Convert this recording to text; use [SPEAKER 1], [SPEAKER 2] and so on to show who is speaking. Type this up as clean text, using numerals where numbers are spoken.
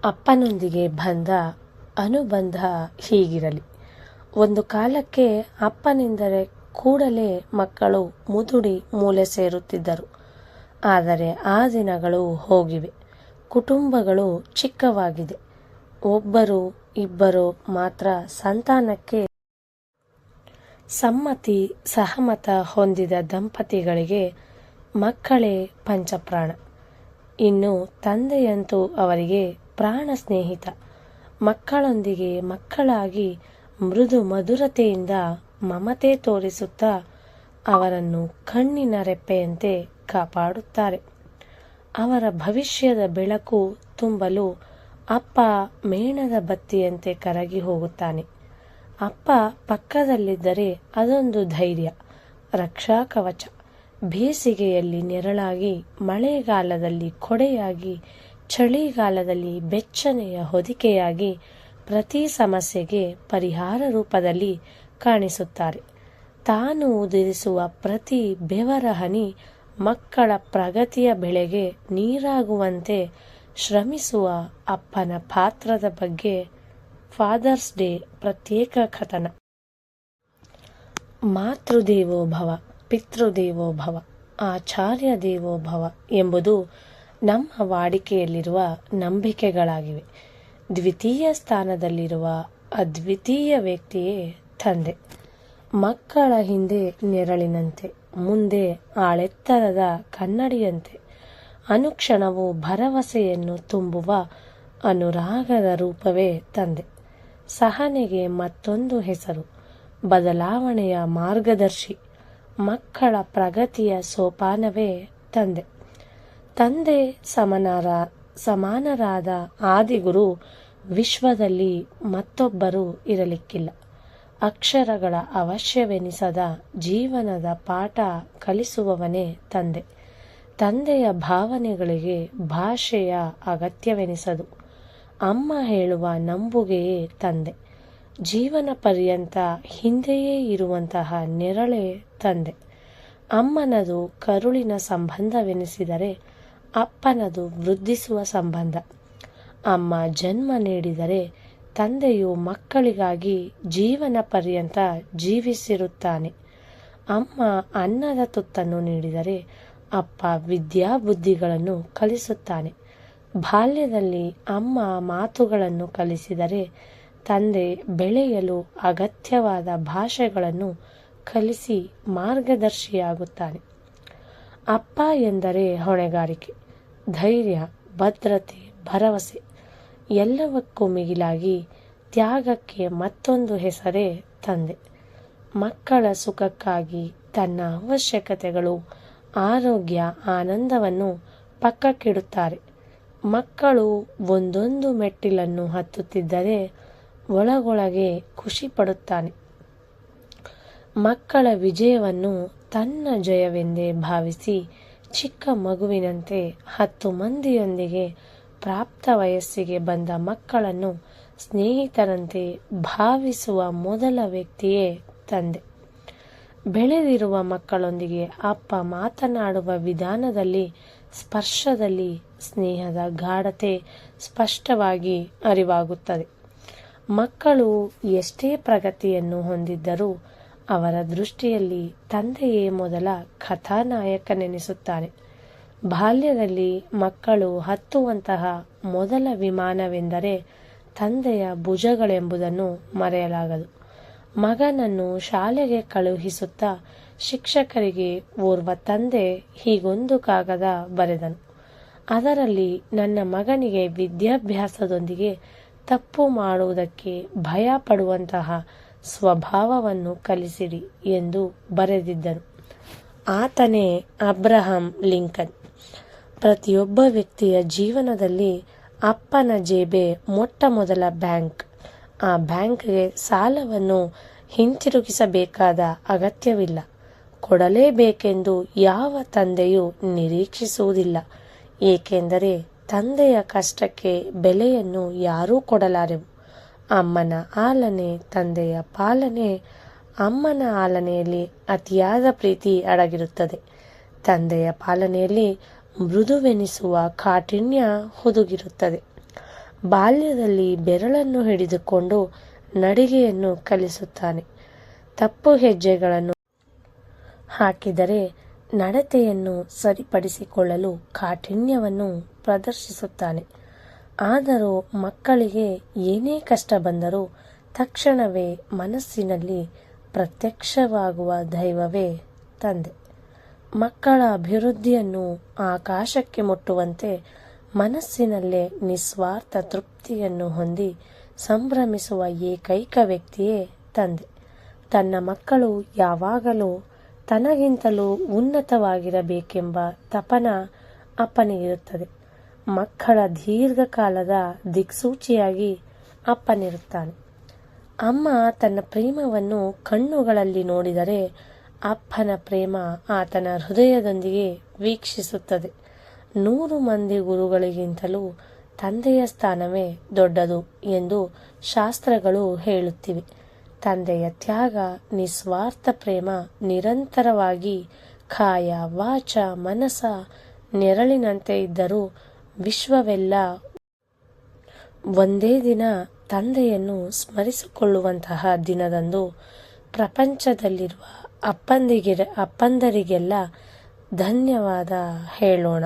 [SPEAKER 1] ಅಪ್ಪನೊಂದಿಗೆ ಬಂಧ ಅನುಬಂಧ ಹೀಗಿರಲಿ. ಒಂದು ಕಾಲಕ್ಕೆ ಅಪ್ಪನೆಂದರೆ ಕೂಡಲೇ ಮಕ್ಕಳು ಮುದುಡಿ ಮೂಲೆ ಸೇರುತ್ತಿದ್ದರು. ಆದರೆ ಆ ದಿನಗಳು ಹೋಗಿವೆ. ಕುಟುಂಬಗಳು ಚಿಕ್ಕವಾಗಿದೆ. ಒಬ್ಬರು ಇಬ್ಬರು ಮಾತ್ರ ಸಂತಾನಕ್ಕೆ ಸಮ್ಮತಿ ಸಹಮತ ಹೊಂದಿದ ದಂಪತಿಗಳಿಗೆ ಮಕ್ಕಳೇ ಪಂಚಪ್ರಾಣ. ಇನ್ನು ತಂದೆಯಂತೂ ಅವರಿಗೆ ಪ್ರಾಣ ಸ್ನೇಹಿತ. ಮಕ್ಕಳೊಂದಿಗೆ ಮಕ್ಕಳಾಗಿ ಮೃದು ಮಧುರತೆಯಿಂದ ಮಮತೆ ತೋರಿಸುತ್ತಾ ಅವರನ್ನು ಕಣ್ಣಿನ ರೆಪ್ಪೆಯಂತೆ ಕಾಪಾಡುತ್ತಾರೆ. ಅವರ ಭವಿಷ್ಯದ ಬೆಳಕು ತುಂಬಲು ಅಪ್ಪ ಮೇಣದ ಬತ್ತಿಯಂತೆ ಕರಗಿ ಹೋಗುತ್ತಾನೆ. ಅಪ್ಪ ಪಕ್ಕದಲ್ಲಿದ್ದರೆ ಅದೊಂದು ಧೈರ್ಯ, ರಕ್ಷಾ ಕವಚ. ಬೇಸಿಗೆಯಲ್ಲಿ ನೆರಳಾಗಿ, ಮಳೆಗಾಲದಲ್ಲಿ ಕೊಡೆಯಾಗಿ, ಚಳಿಗಾಲದಲ್ಲಿ ಬೆಚ್ಚನೆಯ ಹೊದಿಕೆಯಾಗಿ, ಪ್ರತಿ ಸಮಸ್ಯೆಗೆ ಪರಿಹಾರ ರೂಪದಲ್ಲಿ ಕಾಣಿಸುತ್ತಾರೆ. ತಾನು ಉದುರಿಸುವ ಪ್ರತಿ ಬೆವರ ಹನಿ ಮಕ್ಕಳ ಪ್ರಗತಿಯ ಬೆಳೆಗೆ ನೀರಾಗುವಂತೆ ಶ್ರಮಿಸುವ ಅಪ್ಪನ ಪಾತ್ರದ ಬಗ್ಗೆ ಫಾದರ್ಸ್ ಡೇ ಪ್ರತ್ಯೇಕ ಕಥನ. ಮಾತೃದೇವೋ ಭವ, ಪಿತೃದೇವೋ ಭವ, ಆಚಾರ್ಯ ದೇವೋ ಭವ ಎಂಬುದು ನಮ್ಮ ವಾಡಿಕೆಯಲ್ಲಿರುವ ನಂಬಿಕೆಗಳಾಗಿವೆ. ದ್ವಿತೀಯ ಸ್ಥಾನದಲ್ಲಿರುವ ಅದ್ವಿತೀಯ ವ್ಯಕ್ತಿಯೇ ತಂದೆ. ಮಕ್ಕಳ ಹಿಂದೆ ನೆರಳಿನಂತೆ, ಮುಂದೆ ಆಳೆತ್ತರದ ಕನ್ನಡಿಯಂತೆ, ಅನುಕ್ಷಣವೂ ಭರವಸೆಯನ್ನು ತುಂಬುವ ಅನುರಾಗದ ರೂಪವೇ ತಂದೆ. ಸಹನೆಗೆ ಮತ್ತೊಂದು ಹೆಸರು, ಬದಲಾವಣೆಯ ಮಾರ್ಗದರ್ಶಿ. ಮಕ್ಕಳ ಪ್ರಗತಿಯ ಸೋಪಾನವೇ ತಂದೆ. ತಂದೆ ಸಮಾನರಾದ ಆದಿಗುರು ವಿಶ್ವದಲ್ಲಿ ಮತ್ತೊಬ್ಬರು ಇರಲಿಕ್ಕಿಲ್ಲ. ಅಕ್ಷರಗಳ ಅವಶ್ಯವೆನಿಸದ ಜೀವನದ ಪಾಠ ಕಲಿಸುವವನೇ ತಂದೆ. ತಂದೆಯ ಭಾವನೆಗಳಿಗೆ ಭಾಷೆಯ ಅಗತ್ಯವೆನಿಸದು. ಅಮ್ಮ ಹೇಳುವ ನಂಬುಗೆಯೇ ತಂದೆ. ಜೀವನ ಪರ್ಯಂತ ಹಿಂದೆಯೇ ಇರುವಂತಹ ನೆರಳೇ ತಂದೆ. ಅಮ್ಮನದು ಕರುಳಿನ ಸಂಬಂಧವೆನಿಸಿದರೆ ಅಪ್ಪನದು ವೃದ್ಧಿಸುವ ಸಂಬಂಧ. ಅಮ್ಮ ಜನ್ಮ ನೀಡಿದರೆ ತಂದೆಯು ಮಕ್ಕಳಿಗಾಗಿ ಜೀವನ ಪರ್ಯಂತ ಜೀವಿಸಿರುತ್ತಾನೆ. ಅಮ್ಮ ಅನ್ನದ ತುತ್ತನ್ನು ನೀಡಿದರೆ ಅಪ್ಪ ವಿದ್ಯಾಬುದ್ಧಿಗಳನ್ನು ಕಲಿಸುತ್ತಾನೆ. ಬಾಲ್ಯದಲ್ಲಿ ಅಮ್ಮ ಮಾತುಗಳನ್ನು ಕಲಿಸಿದರೆ ತಂದೆ ಬೆಳೆಯಲು ಅಗತ್ಯವಾದ ಭಾಷೆಗಳನ್ನು ಕಲಿಸಿ ಮಾರ್ಗದರ್ಶಿಯಾಗುತ್ತಾನೆ. ಅಪ್ಪ ಎಂದರೆ ಹೊಣೆಗಾರಿಕೆ, ಧೈರ್ಯ, ಭದ್ರತೆ, ಭರವಸೆ. ಎಲ್ಲವಕ್ಕೂ ಮಿಗಿಲಾಗಿ ತ್ಯಾಗಕ್ಕೆ ಮತ್ತೊಂದು ಹೆಸರೇ ತಂದೆ. ಮಕ್ಕಳ ಸುಖಕ್ಕಾಗಿ ತನ್ನ ಅವಶ್ಯಕತೆಗಳು, ಆರೋಗ್ಯ, ಆನಂದವನ್ನು ಪಕ್ಕಕ್ಕಿಡುತ್ತಾರೆ. ಮಕ್ಕಳು ಒಂದೊಂದು ಮೆಟ್ಟಿಲನ್ನು ಹತ್ತುತ್ತಿದ್ದರೆ ಒಳಗೊಳಗೆ ಖುಷಿ ಪಡುತ್ತಾನೆ. ಮಕ್ಕಳ ವಿಜಯವನ್ನು ತನ್ನ ಜಯವೆಂದೇ ಭಾವಿಸಿ ಚಿಕ್ಕ ಮಗುವಿನಂತೆ 10 ಮಂದಿಯೊಂದಿಗೆ ಪ್ರಾಪ್ತ ವಯಸ್ಸಿಗೆ ಬಂದ ಮಕ್ಕಳನ್ನು ಸ್ನೇಹಿತರಂತೆ ಭಾವಿಸುವ ಮೊದಲ ವ್ಯಕ್ತಿಯೇ ತಂದೆ. ಬೆಳೆದಿರುವ ಮಕ್ಕಳೊಂದಿಗೆ ಅಪ್ಪ ಮಾತನಾಡುವ ವಿಧಾನದಲ್ಲಿ, ಸ್ಪರ್ಶದಲ್ಲಿ ಸ್ನೇಹದ ಗಾಢತೆ ಸ್ಪಷ್ಟವಾಗಿ ಅರಿವಾಗುತ್ತದೆ. ಮಕ್ಕಳು ಎಷ್ಟೇ ಪ್ರಗತಿಯನ್ನು ಹೊಂದಿದ್ದರೂ ಅವರ ದೃಷ್ಟಿಯಲ್ಲಿ ತಂದೆಯೇ ಮೊದಲ ಕಥಾನಾಯಕನೆನಿಸುತ್ತಾನೆ. ಬಾಲ್ಯದಲ್ಲಿ ಮಕ್ಕಳು ಹತ್ತುವಂತಹ ಮೊದಲ ವಿಮಾನವೆಂದರೆ ತಂದೆಯ ಭುಜಗಳೆಂಬುದನ್ನು ಮರೆಯಲಾಗದು. ಮಗನನ್ನು ಶಾಲೆಗೆ ಕಳುಹಿಸುತ್ತಾ ಶಿಕ್ಷಕರಿಗೆ ಓರ್ವ ತಂದೆ ಹೀಗೊಂದು ಕಾಗದ ಬರೆದನು. ಅದರಲ್ಲಿ ನನ್ನ ಮಗನಿಗೆ ವಿದ್ಯಾಭ್ಯಾಸದೊಂದಿಗೆ ತಪ್ಪು ಮಾಡುವುದಕ್ಕೆ ಭಯ ಪಡುವಂತಹ ಸ್ವಭಾವವನ್ನು ಕಲಿಸಿರಿ ಎಂದು ಬರೆದಿದ್ದನು. ಆತನೇ ಅಬ್ರಹಂ ಲಿಂಕನ್. ಪ್ರತಿಯೊಬ್ಬ ವ್ಯಕ್ತಿಯ ಜೀವನದಲ್ಲಿ ಅಪ್ಪನ ಜೇಬೆ ಮೊಟ್ಟ ಮೊದಲ ಬ್ಯಾಂಕ್. ಆ ಬ್ಯಾಂಕ್ಗೆ ಸಾಲವನ್ನು ಹಿಂತಿರುಗಿಸಬೇಕಾದ ಅಗತ್ಯವಿಲ್ಲ. ಕೊಡಲೇಬೇಕೆಂದು ಯಾವ ತಂದೆಯೂ ನಿರೀಕ್ಷಿಸುವುದಿಲ್ಲ. ಏಕೆಂದರೆ ತಂದೆಯ ಕಷ್ಟಕ್ಕೆ ಬೆಲೆಯನ್ನು ಯಾರೂ ಕೊಡಲಾರೆವು. ಅಮ್ಮನ ಆಲನೆ ತಂದೆಯ ಪಾಲನೆ. ಅಮ್ಮನ ಆಲನೆಯಲ್ಲಿ ಅತಿಯಾದ ಪ್ರೀತಿ ಅಡಗಿರುತ್ತದೆ. ತಂದೆಯ ಪಾಲನೆಯಲ್ಲಿ ಮೃದುವೆನಿಸುವ ಕಾಠಿಣ್ಯ ಹುದುಗಿರುತ್ತದೆ. ಬಾಲ್ಯದಲ್ಲಿ ಬೆರಳನ್ನು ಹಿಡಿದುಕೊಂಡು ನಡಿಗೆಯನ್ನು ಕಲಿಸುತ್ತಾನೆ. ತಪ್ಪು ಹೆಜ್ಜೆಗಳನ್ನು ಹಾಕಿದರೆ ನಡತೆಯನ್ನು ಸರಿಪಡಿಸಿಕೊಳ್ಳಲು ಕಾಠಿಣ್ಯವನ್ನು ಪ್ರದರ್ಶಿಸುತ್ತಾನೆ. ಆದರೂ ಮಕ್ಕಳಿಗೆ ಏನೇ ಕಷ್ಟ ಬಂದರೂ ತಕ್ಷಣವೇ ಮನಸ್ಸಿನಲ್ಲಿ ಪ್ರತ್ಯಕ್ಷವಾಗುವ ದೈವವೇ ತಂದೆ. ಮಕ್ಕಳ ಅಭಿವೃದ್ಧಿಯನ್ನು ಆಕಾಶಕ್ಕೆ ಮುಟ್ಟುವಂತೆ ಮನಸ್ಸಿನಲ್ಲೇ ನಿಸ್ವಾರ್ಥ ತೃಪ್ತಿಯನ್ನು ಹೊಂದಿ ಸಂಭ್ರಮಿಸುವ ಏಕೈಕ ವ್ಯಕ್ತಿಯೇ ತಂದೆ. ತನ್ನ ಮಕ್ಕಳು ಯಾವಾಗಲೂ ತನಗಿಂತಲೂ ಉನ್ನತವಾಗಿರಬೇಕೆಂಬ ತಪನ ಅಪ್ಪನಿಗಿರುತ್ತದೆ. ಮಕ್ಕಳ ದೀರ್ಘಕಾಲದ ದಿಕ್ಸೂಚಿಯಾಗಿ ಅಪ್ಪನಿರುತ್ತಾನೆ. ಅಮ್ಮ ತನ್ನ ಪ್ರೇಮವನ್ನು ಕಣ್ಣುಗಳಲ್ಲಿ ನೋಡಿದರೆ ಅಪ್ಪನ ಪ್ರೇಮ ಆತನ ಹೃದಯದೊಂದಿಗೆ ವೀಕ್ಷಿಸುತ್ತದೆ. 100 ಮಂದಿ ಗುರುಗಳಿಗಿಂತಲೂ ತಂದೆಯ ಸ್ಥಾನವೇ ದೊಡ್ಡದು ಎಂದು ಶಾಸ್ತ್ರಗಳು ಹೇಳುತ್ತಿವೆ. ತಂದೆಯ ತ್ಯಾಗ, ನಿಸ್ವಾರ್ಥ ಪ್ರೇಮ ನಿರಂತರವಾಗಿ ಕಾಯ ವಾಚ ಮನಸ ನೆರಳಿನಂತೆ ಇದ್ದರೂ ವಿಶ್ವವೆಲ್ಲ ಒಂದೇ ದಿನ ತಂದೆಯನ್ನು ಸ್ಮರಿಸಿಕೊಳ್ಳುವಂತಹ ದಿನದಂದು ಪ್ರಪಂಚದಲ್ಲಿರುವ ಅಪ್ಪಂದರಿಗೆಲ್ಲ ಧನ್ಯವಾದ ಹೇಳೋಣ.